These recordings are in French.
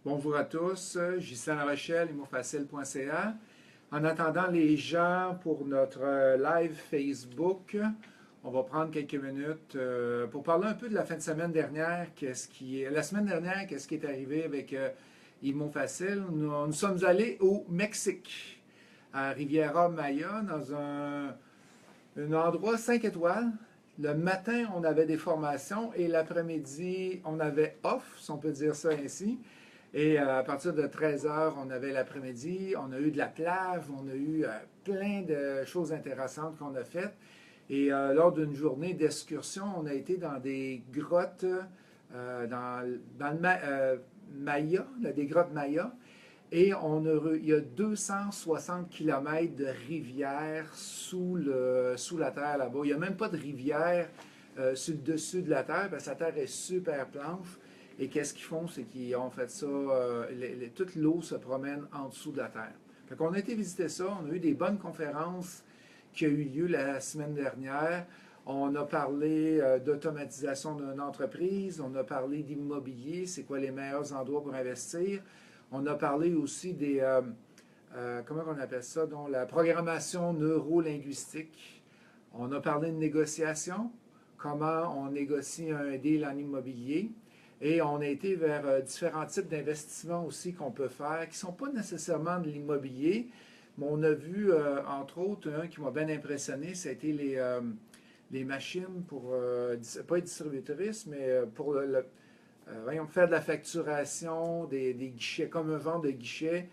Bonjour à tous, Ghislain Larochelle, imofacile.ca. En attendant les gens pour notre live Facebook, on va prendre quelques minutes pour parler un peu de la fin de semaine dernière. La semaine dernière, qu'est-ce qui est arrivé avec Imofacile? Nous sommes allés au Mexique, à Riviera Maya, dans un endroit 5 étoiles. Le matin, on avait des formations et l'après-midi, on avait off, si on peut dire ça ainsi. Et à partir de 13 heures, on avait l'après-midi, on a eu de la plage, on a eu plein de choses intéressantes qu'on a faites. Et lors d'une journée d'excursion, on a été dans des grottes dans le Maya, des grottes Maya. Et il y a 260 km de rivière sous la terre là-bas. Il n'y a même pas de rivière sur le dessus de la terre, parce que la terre est super planche. Et qu'est-ce qu'ils font? C'est qu'ils ont fait ça, toute l'eau se promène en dessous de la terre. Fait qu'on a été visiter ça, on a eu des bonnes conférences qui ont eu lieu la semaine dernière. On a parlé d'automatisation d'une entreprise, on a parlé d'immobilier, c'est quoi les meilleurs endroits pour investir. On a parlé aussi comment on appelle ça, donc la programmation neuro-linguistique. On a parlé de négociation, comment on négocie un deal en immobilier. Et on a été vers différents types d'investissements aussi qu'on peut faire, qui ne sont pas nécessairement de l'immobilier, mais on a vu, entre autres, un qui m'a bien impressionné, c'était les machines pour, pas être distributrices, mais pour voyons, faire de la facturation, des guichets, comme un vente de guichets,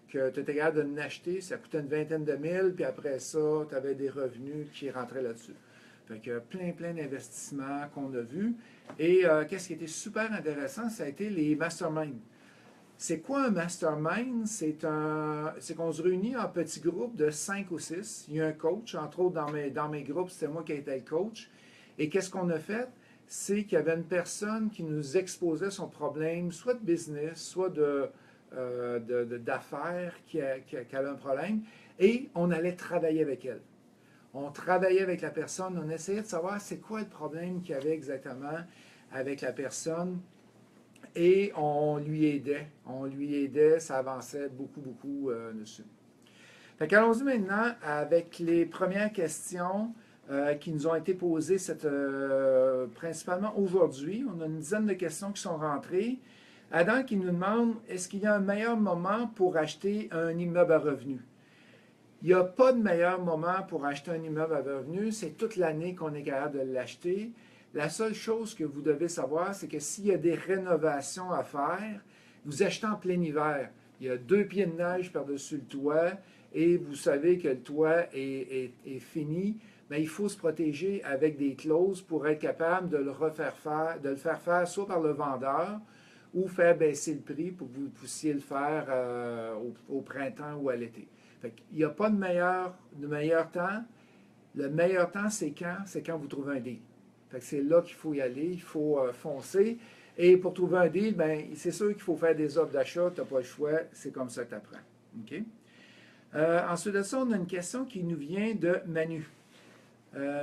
que tu étais capable de l'acheter, ça coûtait une vingtaine de mille, puis après ça, tu avais des revenus qui rentraient là-dessus. Fait que plein d'investissements qu'on a vus. Et qu'est-ce qui était super intéressant, ça a été les masterminds. C'est quoi un mastermind? C'est qu'on se réunit en petits groupes de 5 ou 6. Il y a un coach, entre autres dans mes groupes, c'était moi qui étais le coach. Et qu'est-ce qu'on a fait? C'est qu'il y avait une personne qui nous exposait son problème, soit de business, soit d'affaires, qui avait un problème, et on allait travailler avec elle. On travaillait avec la personne, on essayait de savoir c'est quoi le problème qu'il y avait exactement avec la personne et on lui aidait. On lui aidait, ça avançait beaucoup dessus. Fait qu'allons-y maintenant avec les premières questions qui nous ont été posées principalement aujourd'hui. On a une dizaine de questions qui sont rentrées. Adam qui nous demande, est-ce qu'il y a un meilleur moment pour acheter un immeuble à revenu? Il n'y a pas de meilleur moment pour acheter un immeuble à revenu. C'est toute l'année qu'on est capable de l'acheter. La seule chose que vous devez savoir, c'est que s'il y a des rénovations à faire, vous achetez en plein hiver. Il y a 2 pieds de neige par-dessus le toit et vous savez que le toit est fini. Mais il faut se protéger avec des clauses pour être capable de le faire faire soit par le vendeur ou faire baisser le prix pour que vous puissiez le faire au printemps ou à l'été. Il n'y a pas de meilleur temps. Le meilleur temps, c'est quand? C'est quand vous trouvez un deal. C'est là qu'il faut y aller, il faut foncer. Et pour trouver un deal, ben, c'est sûr qu'il faut faire des offres d'achat, tu n'as pas le choix, c'est comme ça que tu apprends. Okay? Ensuite de ça, on a une question qui nous vient de Manu.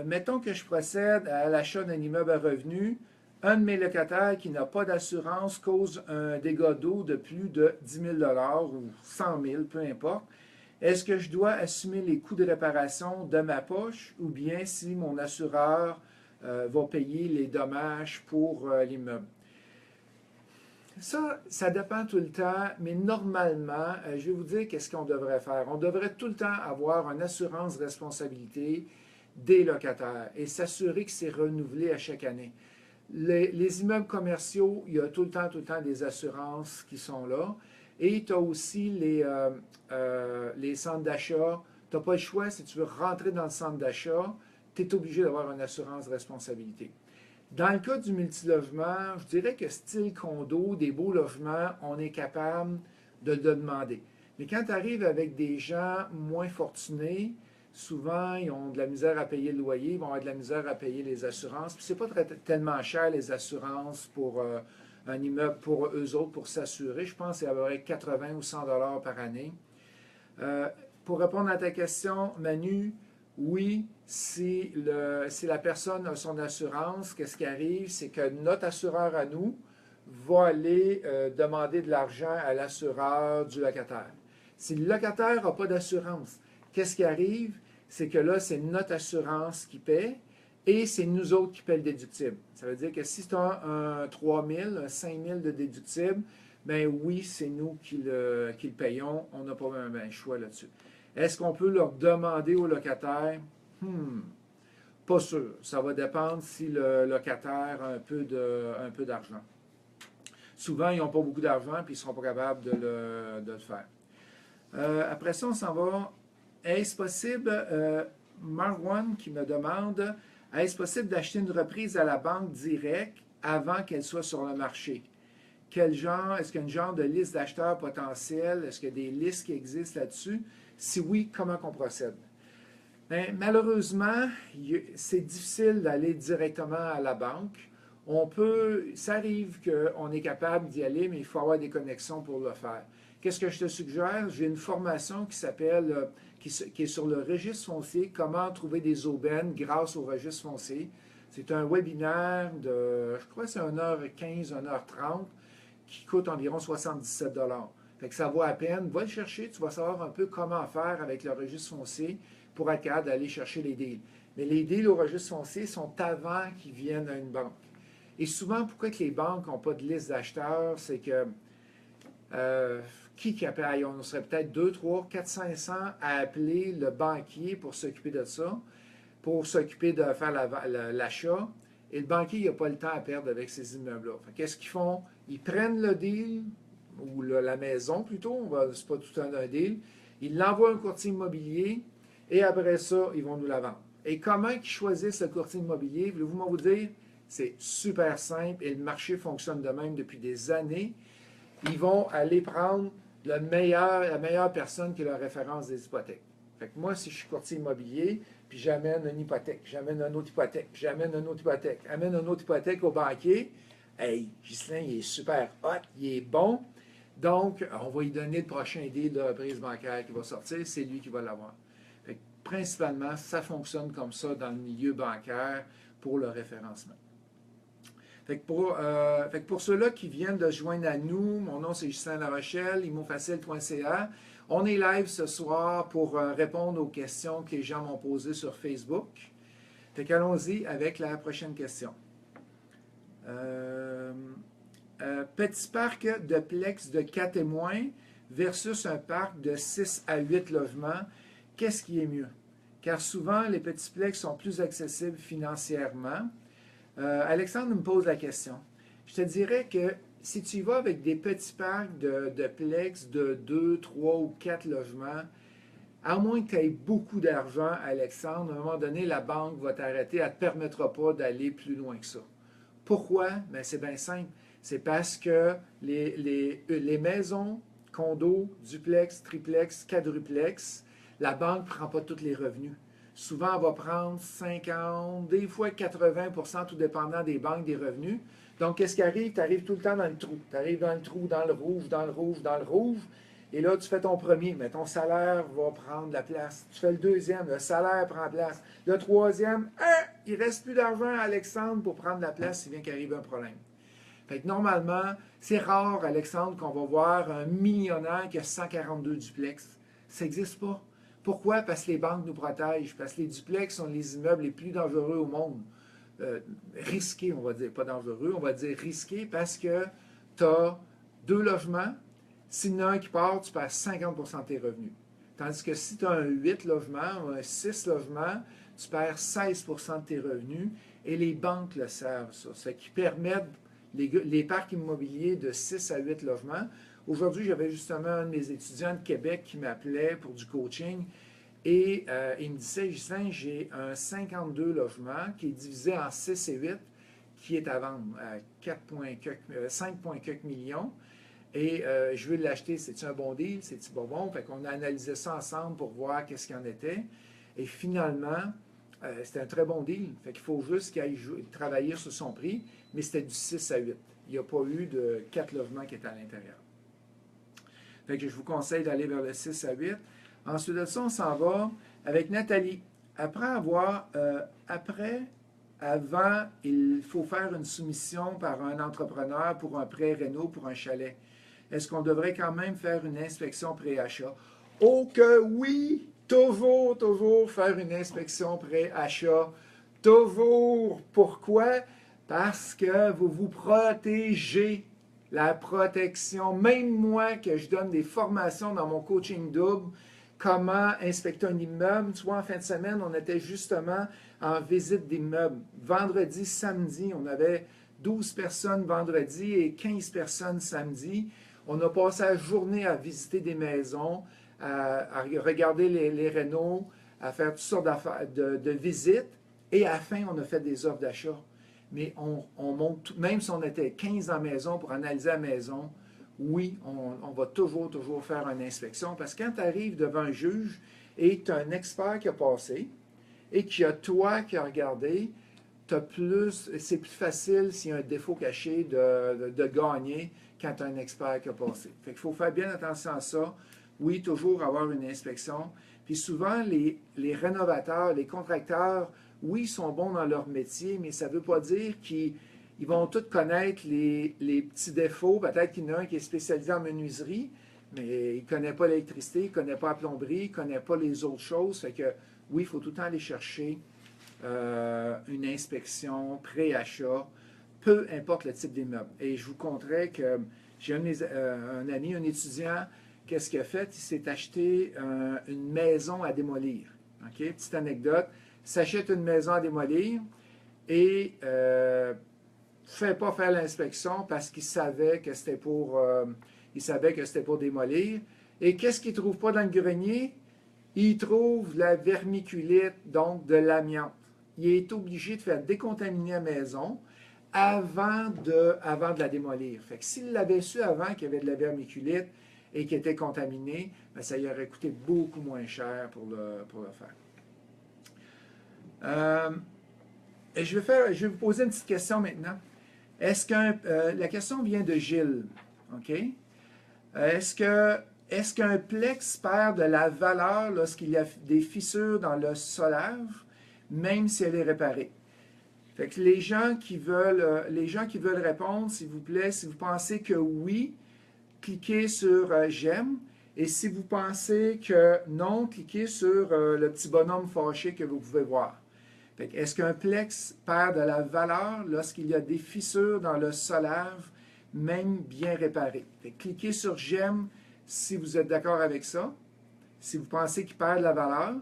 Mettons que je procède à l'achat d'un immeuble à revenu. Un de mes locataires qui n'a pas d'assurance cause un dégât d'eau de plus de 10 000 ou 100 000, peu importe. Est-ce que je dois assumer les coûts de réparation de ma poche ou bien si mon assureur va payer les dommages pour l'immeuble? Ça dépend tout le temps, mais normalement, je vais vous dire qu'est-ce qu'on devrait faire. On devrait tout le temps avoir une assurance responsabilité des locataires et s'assurer que c'est renouvelé à chaque année. Les immeubles commerciaux, il y a tout le temps des assurances qui sont là. Et tu as aussi les centres d'achat. Tu n'as pas le choix, si tu veux rentrer dans le centre d'achat, tu es obligé d'avoir une assurance responsabilité. Dans le cas du multilogement, je dirais que style condo, des beaux logements, on est capable de le demander. Mais quand tu arrives avec des gens moins fortunés, souvent, ils ont de la misère à payer le loyer, ils vont avoir de la misère à payer les assurances. Puis c'est pas tellement cher, les assurances, pour un immeuble, pour eux autres, pour s'assurer. Je pense que c'est à peu près 80 ou 100 dollars par année. Pour répondre à ta question, Manu, oui, si la personne a son assurance, qu'est-ce qui arrive? C'est que notre assureur à nous va aller demander de l'argent à l'assureur du locataire. Si le locataire n'a pas d'assurance, qu'est-ce qui arrive? C'est que là, c'est notre assurance qui paie et c'est nous autres qui paie le déductible. Ça veut dire que si tu as un 3 000, un 5 000 de déductible, ben oui, c'est nous qui le payons. On n'a pas même un choix là-dessus. Est-ce qu'on peut leur demander au locataire? Pas sûr. Ça va dépendre si le locataire a un peu d'argent. Souvent, ils n'ont pas beaucoup d'argent et ils ne seront pas capables de le faire. Après ça, on s'en va. Est-ce possible, Marwan qui me demande, est-ce possible d'acheter une reprise à la banque directe avant qu'elle soit sur le marché? Quel genre, est-ce qu'il y a une genre de liste d'acheteurs potentiels? Est-ce qu'il y a des listes qui existent là-dessus? Si oui, comment on procède? Bien, malheureusement, c'est difficile d'aller directement à la banque. Ça arrive qu'on est capable d'y aller, mais il faut avoir des connexions pour le faire. Qu'est-ce que je te suggère? J'ai une formation qui s'appelle, qui est sur le registre foncier, comment trouver des aubaines grâce au registre foncier. C'est un webinaire de, je crois que c'est 1h15, 1h30, qui coûte environ 77 $. Fait que ça vaut à peine. Va le chercher, tu vas savoir un peu comment faire avec le registre foncier pour être capable d'aller chercher les deals. Mais les deals au registre foncier sont avant qu'ils viennent à une banque. Et souvent, pourquoi que les banques n'ont pas de liste d'acheteurs, c'est que qui appelle? On serait peut-être 2, 3, 4, 500 à appeler le banquier pour s'occuper de ça, pour s'occuper de faire l'achat. Et le banquier, il n'a pas le temps à perdre avec ces immeubles-là. Qu'est-ce qu'ils font? Ils prennent le deal, ou la maison plutôt, c'est pas tout un deal, ils l'envoient à un courtier immobilier, et après ça, ils vont nous la vendre. Et comment ils choisissent le courtier immobilier? Voulez-vous vous dire? C'est super simple et le marché fonctionne de même depuis des années. Ils vont aller prendre la meilleure personne qui est la référence des hypothèques. Fait que moi, si je suis courtier immobilier, puis j'amène une hypothèque, j'amène une autre hypothèque, j'amène une autre hypothèque, amène une autre hypothèque au banquier, hey, Ghislain, il est super hot, il est bon, donc on va lui donner le prochain deal de reprise bancaire qui va sortir, c'est lui qui va l'avoir. Fait que, principalement, ça fonctionne comme ça dans le milieu bancaire pour le référencement. Fait que pour ceux-là qui viennent de se joindre à nous, mon nom c'est Justin Larochelle, immofacile.ca. On est live ce soir pour répondre aux questions que les gens m'ont posées sur Facebook. Fait qu'allons-y avec la prochaine question. Petit parc de plex de 4 et moins versus un parc de 6 à 8 logements, qu'est-ce qui est mieux? Car souvent, les petits plex sont plus accessibles financièrement. Alexandre me pose la question. Je te dirais que si tu y vas avec des petits parcs de plex de 2, 3 ou 4 logements, à moins que tu aies beaucoup d'argent, Alexandre, à un moment donné, la banque va t'arrêter. Elle ne te permettra pas d'aller plus loin que ça. Pourquoi? Bien, c'est bien simple. C'est parce que les maisons, condos, duplex, triplex, quadruplex, la banque ne prend pas tous les revenus. Souvent, elle va prendre 50, des fois 80%, tout dépendant des banques, des revenus. Donc, qu'est-ce qui arrive? Tu arrives tout le temps dans le trou. Tu arrives dans le trou, dans le rouge, dans le rouge, dans le rouge. Et là, tu fais ton premier, mais ton salaire va prendre la place. Tu fais le deuxième, le salaire prend place. Le troisième, il ne reste plus d'argent à Alexandre pour prendre la place s'il vient qu'il arrive un problème. Fait que normalement, c'est rare, Alexandre, qu'on va voir un millionnaire qui a 142 duplex. Ça n'existe pas. Pourquoi? Parce que les banques nous protègent. Parce que les duplex sont les immeubles les plus dangereux au monde. Risqués, on va dire. Pas dangereux, on va dire risqués parce que tu as 2 logements. S'il y en a un qui part, tu perds 50% de tes revenus. Tandis que si tu as un 8 logements ou un 6 logements, tu perds 16% de tes revenus. Et les banques le savent, ça. Ce qui permet les parcs immobiliers de 6 à 8 logements. Aujourd'hui, j'avais justement un de mes étudiants de Québec qui m'appelait pour du coaching et il me disait, Justin, j'ai un 52 logements qui est divisé en 6 et 8 qui est à vendre à 5,4 millions et je veux l'acheter. C'est-tu un bon deal? C'est-tu pas bon? Fait qu'on a analysé ça ensemble pour voir qu'est-ce qu'il y en était et finalement, c'était un très bon deal. Fait qu'il faut juste qu'il aille travailler sur son prix, mais c'était du 6 à 8. Il n'y a pas eu de 4 logements qui étaient à l'intérieur. Fait que je vous conseille d'aller vers le 6 à 8. Ensuite de ça, on s'en va avec Nathalie. Après avant, il faut faire une soumission par un entrepreneur pour un prêt réno, pour un chalet. Est-ce qu'on devrait quand même faire une inspection pré-achat? Oh que oui! Toujours, toujours faire une inspection pré-achat. Toujours. Pourquoi? Parce que vous vous protégez. La protection. Même moi, que je donne des formations dans mon coaching double, comment inspecter un immeuble. Tu vois, en fin de semaine, on était justement en visite d'immeuble. Vendredi, samedi, on avait 12 personnes vendredi et 15 personnes samedi. On a passé la journée à visiter des maisons, à regarder les rénaux, à faire toutes sortes de visites. Et à la fin, on a fait des offres d'achat. Mais on monte, même si on était 15 dans la maison pour analyser la maison, oui, on va toujours, toujours faire une inspection. Parce que quand tu arrives devant un juge et tu as un expert qui a passé et qu'il y a toi qui a regardé, c'est plus facile s'il y a un défaut caché de gagner quand tu as un expert qui a passé. Fait qu'il faut faire bien attention à ça. Oui, toujours avoir une inspection. Puis souvent, les rénovateurs, les contracteurs, oui, ils sont bons dans leur métier, mais ça ne veut pas dire qu'ils vont tous connaître les petits défauts. Peut-être qu'il y en a un qui est spécialisé en menuiserie, mais il ne connaît pas l'électricité, il ne connaît pas la plomberie, il ne connaît pas les autres choses. Fait que oui, il faut tout le temps aller chercher une inspection, pré-achat, peu importe le type d'immeuble. Et je vous conterai que j'ai un ami, un étudiant, qu'est-ce qu'il a fait? Il s'est acheté une maison à démolir. OK? Petite anecdote. Il s'achète une maison à démolir et ne fait pas faire l'inspection parce qu'il savait que c'était pour démolir. Et qu'est-ce qu'il ne trouve pas dans le grenier? Il trouve la vermiculite, donc de l'amiante. Il est obligé de faire décontaminer la maison avant de la démolir. Fait que s'il l'avait su avant qu'il y avait de la vermiculite et qu'il était contaminé, bien, ça lui aurait coûté beaucoup moins cher pour le faire. Et je vais vous poser une petite question maintenant. La question vient de Gilles. OK? Est-ce qu'un plex perd de la valeur lorsqu'il y a des fissures dans le solave, même si elle est réparée? Fait que les gens qui veulent répondre, s'il vous plaît, si vous pensez que oui, cliquez sur j'aime. Et si vous pensez que non, cliquez sur le petit bonhomme fâché que vous pouvez voir. Est-ce qu'un plex perd de la valeur lorsqu'il y a des fissures dans le solave, même bien réparé? Cliquez sur j'aime si vous êtes d'accord avec ça, si vous pensez qu'il perd de la valeur,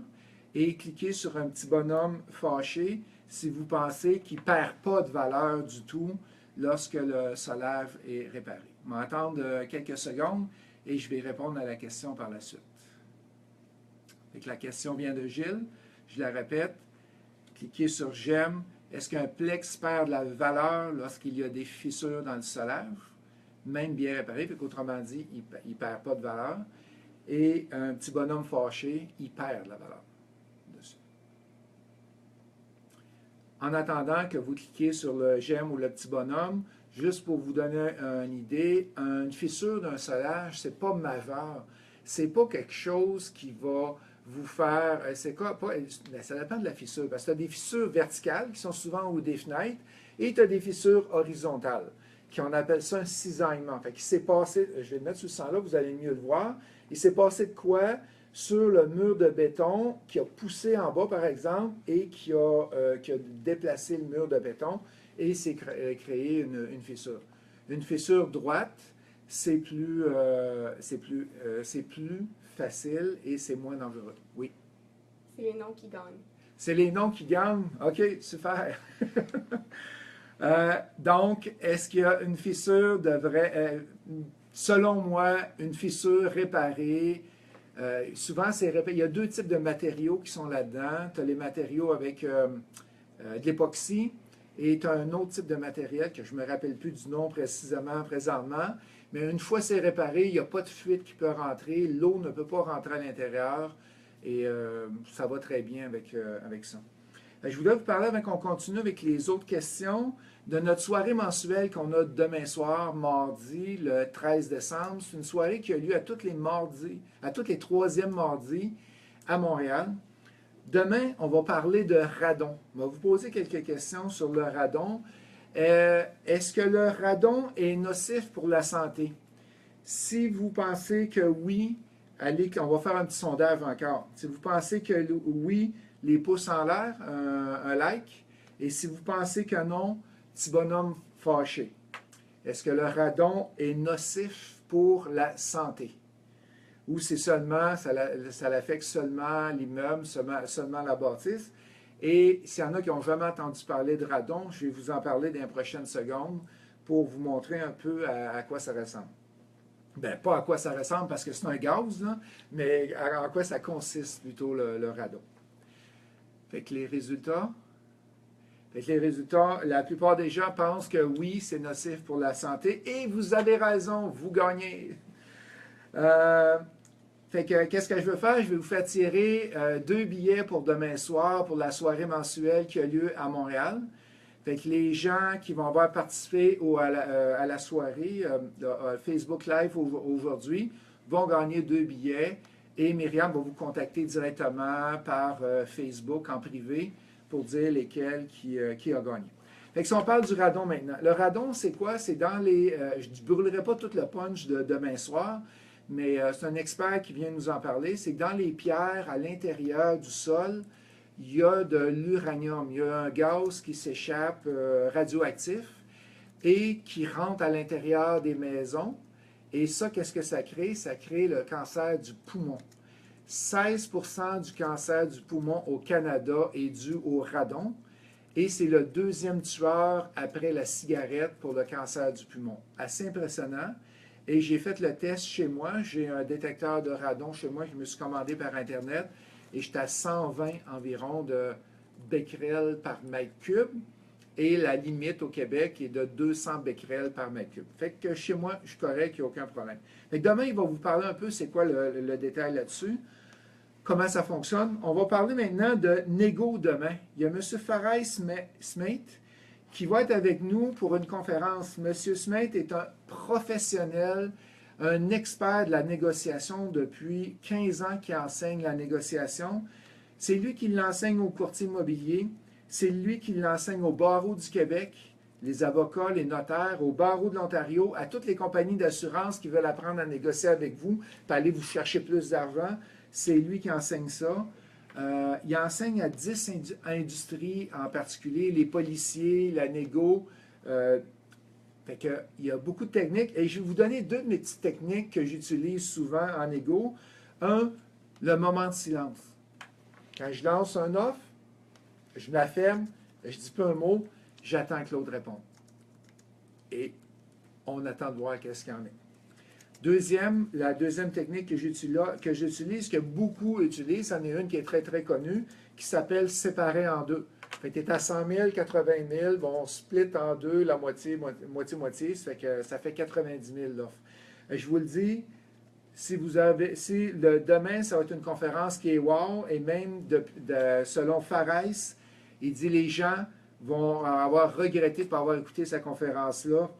et cliquez sur un petit bonhomme fâché si vous pensez qu'il ne perd pas de valeur du tout lorsque le solave est réparé. On va attendre quelques secondes et je vais répondre à la question par la suite. La question vient de Gilles, je la répète. Cliquez sur j'aime. Est-ce qu'un plex perd de la valeur lorsqu'il y a des fissures dans le solave, même bien réparé, autrement dit, il ne perd pas de valeur. Et un petit bonhomme fâché, il perd de la valeur dessus. En attendant que vous cliquiez sur le j'aime ou le petit bonhomme, juste pour vous donner une idée, une fissure d'un solage, ce n'est pas majeur. Ce n'est pas quelque chose qui va vous faire... ça dépend de la fissure, parce que tu as des fissures verticales qui sont souvent au haut des fenêtres, et tu as des fissures horizontales, on appelle ça un cisaillement. Fait qu'il s'est passé, je vais le mettre sur le sang-là, vous allez mieux le voir, il s'est passé de quoi sur le mur de béton qui a poussé en bas, par exemple, et qui a déplacé le mur de béton, et s'est créé une fissure. Une fissure droite, c'est plus facile et c'est moins dangereux. Oui. C'est les noms qui gagnent. C'est les noms qui gagnent? OK, super. Donc, est-ce qu'il y a une fissure selon moi, une fissure réparée, souvent, il y a deux types de matériaux qui sont là-dedans. Tu as les matériaux avec de l'époxy et tu as un autre type de matériel que je ne me rappelle plus du nom présentement. Mais une fois c'est réparé, il n'y a pas de fuite qui peut rentrer. L'eau ne peut pas rentrer à l'intérieur et ça va très bien avec ça. Je voulais vous parler avant qu'on continue avec les autres questions de notre soirée mensuelle qu'on a demain soir, mardi, le 13 décembre. C'est une soirée qui a lieu à tous les mardis, à tous les troisièmes mardis à Montréal. Demain, on va parler de radon. On va vous poser quelques questions sur le radon. Est-ce que le radon est nocif pour la santé? Si vous pensez que oui, allez, on va faire un petit sondage encore. Si vous pensez que oui, les pouces en l'air, un like. Et si vous pensez que non, petit bonhomme fâché. Est-ce que le radon est nocif pour la santé? Ou c'est seulement, ça l'affecte seulement l'immeuble, seulement la bâtisse? Et s'il y en a qui n'ont jamais entendu parler de radon, je vais vous en parler dans les prochaines secondes pour vous montrer un peu à quoi ça ressemble. Bien, pas à quoi ça ressemble parce que c'est un gaz, là, mais en quoi ça consiste plutôt le radon. Fait que les résultats... la plupart des gens pensent que oui, c'est nocif pour la santé et vous avez raison, vous gagnez. Qu'est-ce que je veux faire? Je vais vous faire tirer 2 billets pour demain soir pour la soirée mensuelle qui a lieu à Montréal. Fait que les gens qui vont avoir participé à la soirée Facebook Live aujourd'hui vont gagner 2 billets et Myriam va vous contacter directement par Facebook en privé pour dire lesquels qui a gagné. Fait que si on parle du radon maintenant. Le radon, c'est quoi? C'est dans les... je ne brûlerai pas tout le punch de demain soir, mais c'est un expert qui vient nous en parler. C'est que dans les pierres, à l'intérieur du sol, il y a de l'uranium. Il y a un gaz qui s'échappe radioactif et qui rentre à l'intérieur des maisons. Et ça, qu'est-ce que ça crée? Ça crée le cancer du poumon. 16% du cancer du poumon au Canada est dû au radon et c'est le deuxième tueur après la cigarette pour le cancer du poumon. Assez impressionnant. Et j'ai fait le test chez moi. J'ai un détecteur de radon chez moi que je me suis commandé par Internet et j'étais à 120 environ de becquerels par mètre cube et la limite au Québec est de 200 becquerels par mètre cube. Fait que chez moi, je suis correct, il n'y a aucun problème. Fait que demain, il va vous parler un peu c'est quoi le détail là-dessus. Comment ça fonctionne. On va parler maintenant de négo demain. Il y a M. Farai Smith qui va être avec nous pour une conférence. M. Smith est un professionnel, un expert de la négociation depuis 15 ans qui enseigne la négociation. C'est lui qui l'enseigne aux courtiers immobiliers. C'est lui qui l'enseigne au barreau du Québec, les avocats, les notaires, au barreau de l'Ontario, à toutes les compagnies d'assurance qui veulent apprendre à négocier avec vous, puis aller vous chercher plus d'argent. C'est lui qui enseigne ça. Il enseigne à 10 industries en particulier, les policiers, la négo. Fait que, il y a beaucoup de techniques. Et je vais vous donner 2 de mes petites techniques que j'utilise souvent en négo. Un, le moment de silence. Quand je lance un offre, je me la ferme, je ne dis pas un mot, j'attends que l'autre réponde. Et on attend de voir qu'est-ce qu'il y en a. La deuxième technique que j'utilise, que beaucoup utilisent, c'en est une qui est très, très connue, qui s'appelle séparer en deux. Fait que tu es à 100 000, 80 000, bon, on split en deux, la moitié, ça fait 90 000 l'offre. Je vous le dis, demain, ça va être une conférence qui est wow, et même selon Farai, il dit les gens vont avoir regretté de ne pas avoir écouté sa conférence-là,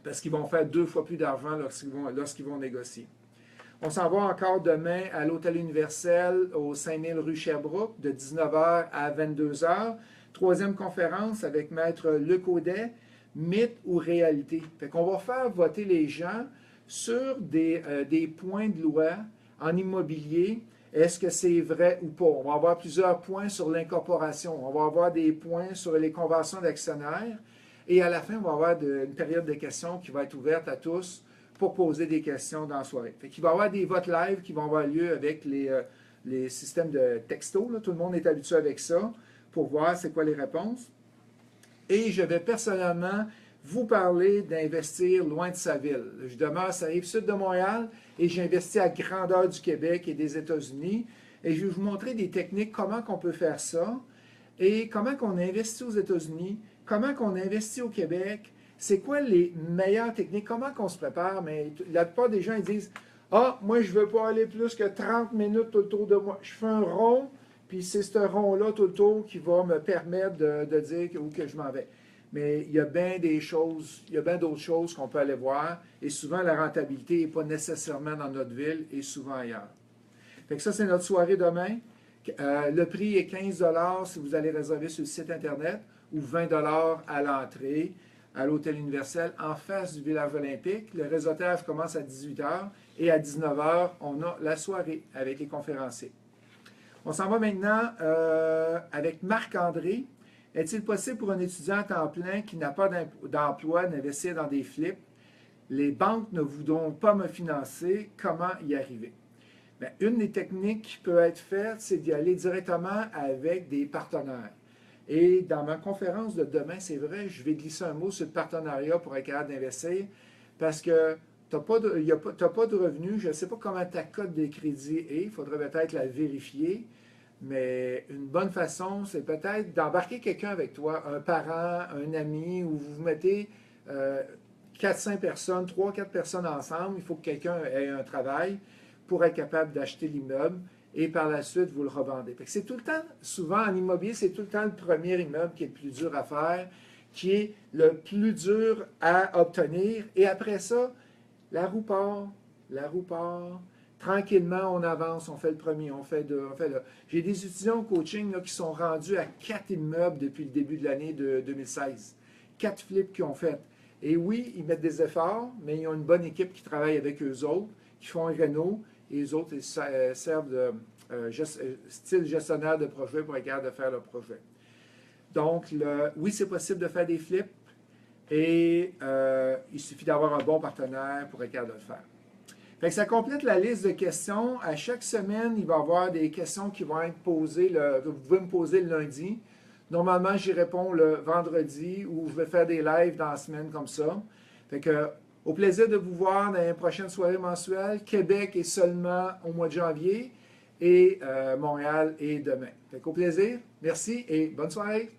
parce qu'ils vont faire 2 fois plus d'argent lorsqu'ils vont négocier. On s'en va encore demain à l'Hôtel Universel au 5000 rue Sherbrooke de 19h à 22h. 3e conférence avec Maître Luc Audet, mythe ou réalité. Fait qu'on va faire voter les gens sur des points de loi en immobilier. Est-ce que c'est vrai ou pas? On va avoir plusieurs points sur l'incorporation. On va avoir des points sur les conventions d'actionnaires. Et à la fin, on va avoir une période de questions qui va être ouverte à tous pour poser des questions dans la soirée. Fait qu'il va y avoir des votes live qui vont avoir lieu avec les systèmes de texto. Là. Tout le monde est habitué avec ça pour voir c'est quoi les réponses. Et je vais personnellement vous parler d'investir loin de sa ville. Je demeure sur la rive sud de Montréal et j'investis à grandeur du Québec et des États-Unis. Et je vais vous montrer des techniques, comment on peut faire ça et comment on investit aux États-Unis. Comment qu'on investit au Québec? C'est quoi les meilleures techniques? Comment qu'on se prépare? Mais la plupart des gens ils disent « Ah, moi, je ne veux pas aller plus que 30 minutes tout autour de moi. Je fais un rond, puis c'est ce rond-là tout autour qui va me permettre de dire où que je m'en vais. » Mais il y a bien d'autres choses qu'on peut aller voir. Et souvent, la rentabilité n'est pas nécessairement dans notre ville et souvent ailleurs. Fait que ça, c'est notre soirée demain. Le prix est 15 si vous allez réserver sur le site Internet ou 20 à l'entrée à l'Hôtel Universel en face du village olympique. Le réseautage commence à 18 h et à 19 h, on a la soirée avec les conférenciers. On s'en va maintenant avec Marc-André. Est-il possible pour un étudiant à temps plein qui n'a pas d'emploi d'investir dans des flips? Les banques ne voudront pas me financer. Comment y arriver? Bien, une des techniques qui peut être faite, c'est d'y aller directement avec des partenaires. Et dans ma conférence de demain, c'est vrai, je vais glisser un mot sur le partenariat pour être capable d'investir parce que tu n'as pas de revenus. Je ne sais pas comment ta cote de crédit est. Il faudrait peut-être la vérifier. Mais une bonne façon, c'est peut-être d'embarquer quelqu'un avec toi, un parent, un ami, où vous vous mettez 4-5 personnes, 3-4 personnes ensemble. Il faut que quelqu'un ait un travail pour être capable d'acheter l'immeuble et par la suite, vous le revendez. C'est tout le temps, souvent en immobilier, c'est tout le temps le premier immeuble qui est le plus dur à faire, qui est le plus dur à obtenir. Et après ça, la roue part. Tranquillement, on avance, on fait le premier, on fait deux, on fait le... J'ai des étudiants au coaching là, qui sont rendus à 4 immeubles depuis le début de l'année de 2016. 4 flips qu'ils ont fait. Et oui, ils mettent des efforts, mais ils ont une bonne équipe qui travaille avec eux autres, qui font un réno, et les autres ils servent de style gestionnaire de projet pour être capable de faire leur projet. Donc, oui, c'est possible de faire des flips, et il suffit d'avoir un bon partenaire pour être capable de le faire. Fait que ça complète la liste de questions. À chaque semaine, il va y avoir des questions qui vont être posées, que vous pouvez me poser le lundi. Normalement, j'y réponds le vendredi ou je vais faire des lives dans la semaine comme ça. Fait que, au plaisir de vous voir dans les prochaines soirées mensuelles. Québec est seulement au mois de janvier et Montréal est demain. Fait qu'au plaisir, merci et bonne soirée.